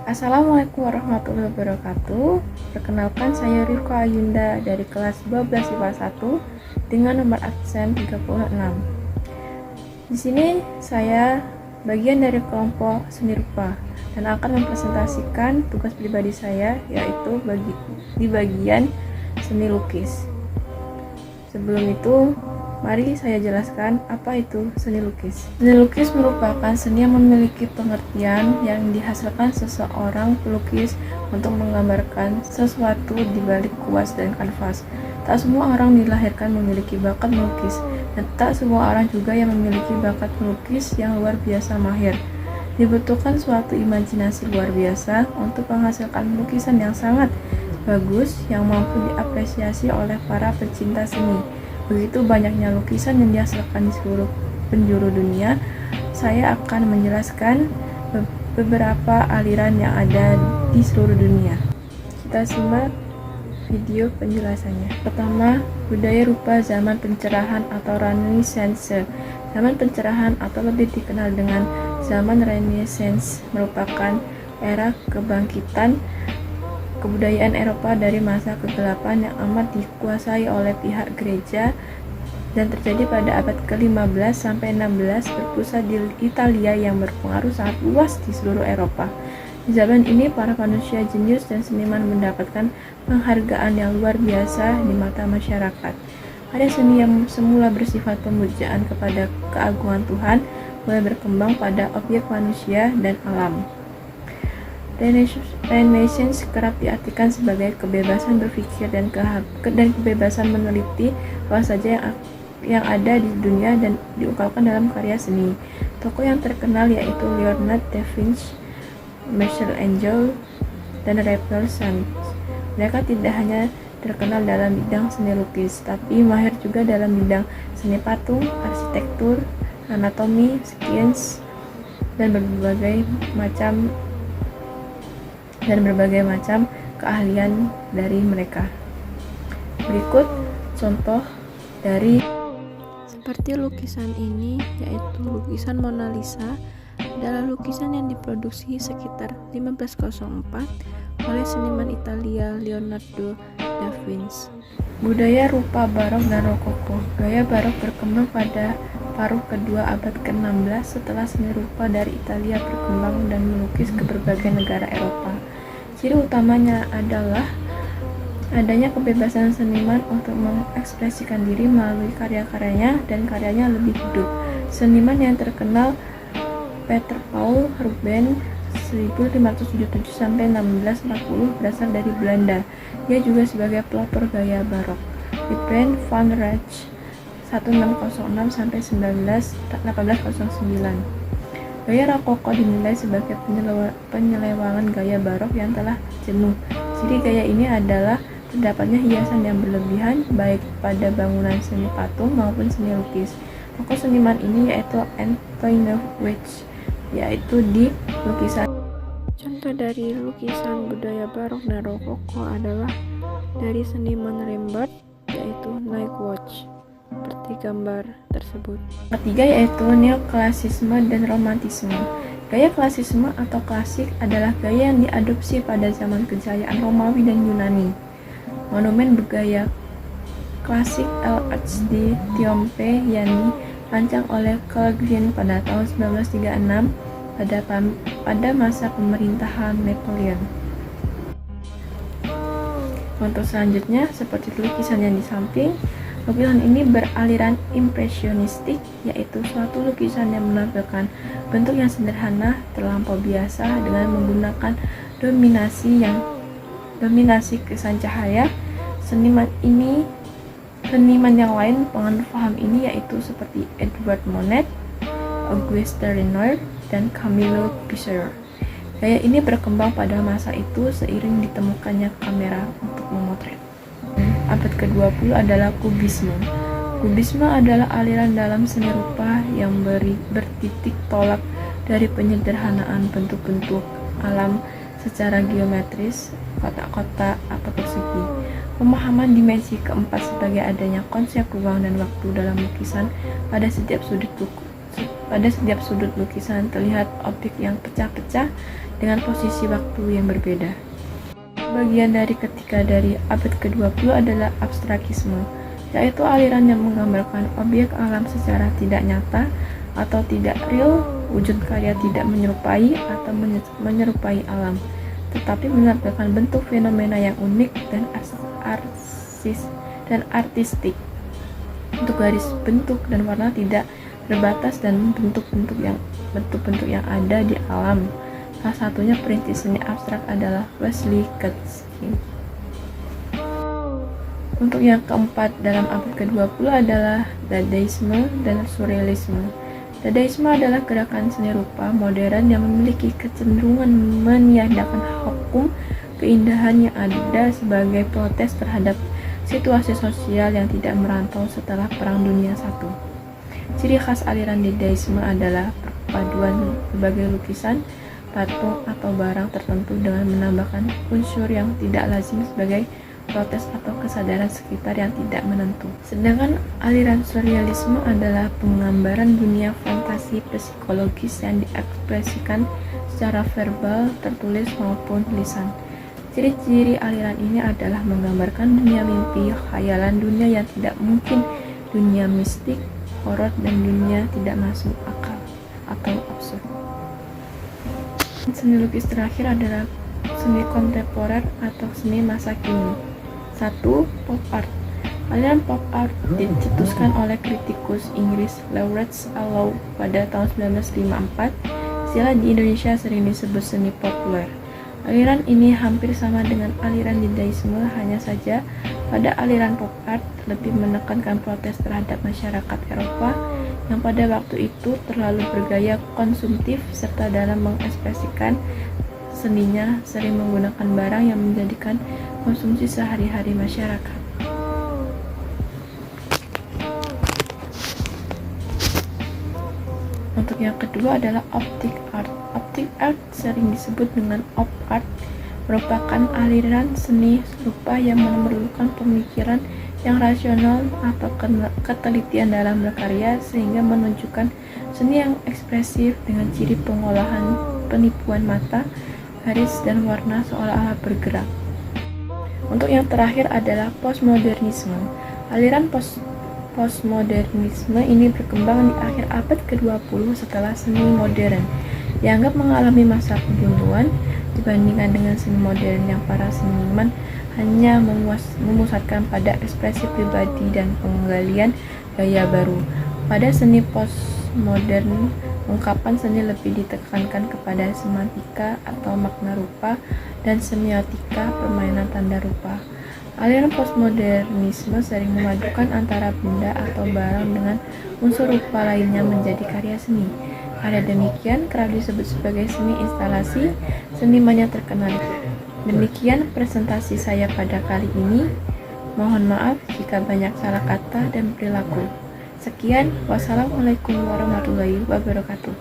Assalamualaikum warahmatullahi wabarakatuh. Perkenalkan, saya Rifka Ayunda dari kelas 12 IPA 1 dengan nomor absen 36. Di sini saya bagian dari kelompok seni rupa dan akan mempresentasikan tugas pribadi saya, yaitu di bagian seni lukis. Sebelum itu, mari saya jelaskan apa itu seni lukis. Seni lukis merupakan seni yang memiliki pengertian yang dihasilkan seseorang pelukis untuk menggambarkan sesuatu di balik kuas dan kanvas. Tak semua orang dilahirkan memiliki bakat melukis, dan tak semua orang juga yang memiliki bakat melukis yang luar biasa mahir. Dibutuhkan suatu imajinasi luar biasa untuk menghasilkan lukisan yang sangat bagus yang mampu diapresiasi oleh para pecinta seni. Begitu banyaknya lukisan yang dihasilkan di seluruh penjuru dunia, saya akan menjelaskan beberapa aliran yang ada di seluruh dunia. Kita simak video penjelasannya. Pertama, budaya rupa zaman pencerahan atau Renaissance. Zaman pencerahan atau lebih dikenal dengan zaman Renaissance merupakan era kebangkitan kebudayaan Eropa dari masa kegelapan yang amat dikuasai oleh pihak gereja dan terjadi pada abad ke-15 sampai 16, berpusat di Italia yang berpengaruh sangat luas di seluruh Eropa. Di zaman ini, para manusia jenius dan seniman mendapatkan penghargaan yang luar biasa di mata masyarakat. Ada seni yang semula bersifat pemujaan kepada keagungan Tuhan mulai berkembang pada objek manusia dan alam. Renaissance kerap diartikan sebagai kebebasan berpikir dan kebebasan meneliti apa saja yang ada di dunia dan diungkapkan dalam karya seni. Tokoh yang terkenal yaitu Leonardo da Vinci, Michelangelo, dan Renaissance. Mereka tidak hanya terkenal dalam bidang seni lukis, tapi mahir juga dalam bidang seni patung, arsitektur, anatomi, sains, dan berbagai macam keahlian dari mereka. Berikut contoh dari seperti lukisan ini, yaitu lukisan Mona Lisa. Adalah lukisan yang diproduksi sekitar 1504 oleh seniman Italia Leonardo da Vinci. Budaya rupa barok dan rokoko. Gaya barok berkembang pada paruh kedua abad ke-16 setelah seni rupa dari Italia berkembang dan melukis ke berbagai negara Eropa. Ciri utamanya adalah adanya kebebasan seniman untuk mengekspresikan diri melalui karya-karyanya dan karyanya lebih hidup. Seniman yang terkenal Peter Paul Rubens 1577 sampai 1640 berasal dari Belanda. Dia juga sebagai pelopor gaya barok. Rembrandt van Rijn 1606 sampai 1809. Gaya rokoko dinilai sebagai penyelewangan gaya barok yang telah jenuh. Ciri gaya ini adalah terdapatnya hiasan yang berlebihan baik pada bangunan seni patung maupun seni lukis. Tokoh seniman ini yaitu Antoine Weiss, yaitu di lukisan. Contoh dari lukisan budaya barok dan rokoko adalah dari seniman Rembrandt, yaitu Night Watch, seperti gambar tersebut. Ketiga yaitu neoklasisme dan romantisme. Gaya klasisme atau klasik adalah gaya yang diadopsi pada zaman kejayaan Romawi dan Yunani. Monumen bergaya klasik El Arch di Triomphe yang dirancang oleh Carl Green pada tahun 1936 pada masa pemerintahan Napoleon. Untuk selanjutnya, seperti lukisan yang di samping, lukisan ini beraliran impresionistik, yaitu suatu lukisan yang menampilkan bentuk yang sederhana, terlampau biasa dengan menggunakan dominasi kesan cahaya. Seniman yang lain penganut paham ini yaitu seperti Edward Monet, Auguste Renoir, dan Camille Pissarro. Gaya ini berkembang pada masa itu seiring ditemukannya kamera untuk memotret. Abad ke-20 adalah Kubisme. Kubisme adalah aliran dalam seni rupa yang bertitik tolak dari penyederhanaan bentuk-bentuk alam secara geometris, kotak-kotak atau persegi. Pemahaman dimensi keempat sebagai adanya konsep ruang dan waktu dalam lukisan pada setiap Pada setiap sudut lukisan terlihat objek yang pecah-pecah dengan posisi waktu yang berbeda. Bagian dari ketiga dari abad ke-20 adalah abstrakisme, yaitu aliran yang menggambarkan objek alam secara tidak nyata atau tidak real. Wujud karya tidak menyerupai atau menyerupai alam, tetapi menampilkan bentuk fenomena yang unik dan artistik. Untuk garis bentuk dan warna tidak terbatas dan bentuk-bentuk yang ada di alam. Salah satunya perintis seni abstrak adalah Wassily Kandinsky. Untuk yang keempat dalam abad ke-20 adalah Dadaisme dan Surrealisme. Dadaisme adalah gerakan seni rupa modern yang memiliki kecenderungan meniadakan hukum keindahan yang ada sebagai protes terhadap situasi sosial yang tidak merantau setelah Perang Dunia I. Ciri khas aliran Dadaisme adalah perpaduan berbagai lukisan, patung, atau barang tertentu dengan menambahkan unsur yang tidak lazim sebagai protes atau kesadaran sekitar yang tidak menentu. Sedangkan aliran surrealisme adalah penggambaran dunia fantasi psikologis yang diekspresikan secara verbal, tertulis maupun lisan. Ciri-ciri aliran ini adalah menggambarkan dunia mimpi, khayalan, dunia yang tidak mungkin, dunia mistik, horor, dan dunia tidak masuk akal atau absurd. Seni lukis terakhir adalah seni kontemporer atau seni masa kini. 1. Pop art. Aliran pop art dicetuskan oleh kritikus Inggris Lawrence Allow pada tahun 1954. Istilah di Indonesia sering disebut seni populer. Aliran ini hampir sama dengan aliran Dadaisme, hanya saja pada aliran pop art lebih menekankan protes terhadap masyarakat Eropa yang pada waktu itu terlalu bergaya konsumtif, serta dalam mengekspresikan seninya sering menggunakan barang yang menjadikan konsumsi sehari-hari masyarakat. Untuk yang kedua adalah optic art. Optic art sering disebut dengan op art, merupakan aliran seni rupa yang memerlukan pemikiran yang rasional atau ketelitian dalam berkarya sehingga menunjukkan seni yang ekspresif dengan ciri pengolahan penipuan mata, garis, dan warna seolah-olah bergerak. Untuk yang terakhir adalah postmodernisme. Aliran postmodernisme ini berkembang di akhir abad ke-20 setelah seni modern dianggap mengalami masa kebuntuan dibandingkan dengan seni modern yang para seniman hanya memusatkan pada ekspresi pribadi dan penggalian gaya baru. Pada seni postmodern, ungkapan seni lebih ditekankan kepada semantika atau makna rupa dan semiotika, permainan tanda rupa. Aliran postmodernisme sering memadukan antara benda atau barang dengan unsur rupa lainnya menjadi karya seni. Karya demikian kerap disebut sebagai seni instalasi, seniman yang terkenal. Demikian presentasi saya pada kali ini. Mohon maaf jika banyak salah kata dan perilaku. Sekian, wassalamualaikum warahmatullahi wabarakatuh.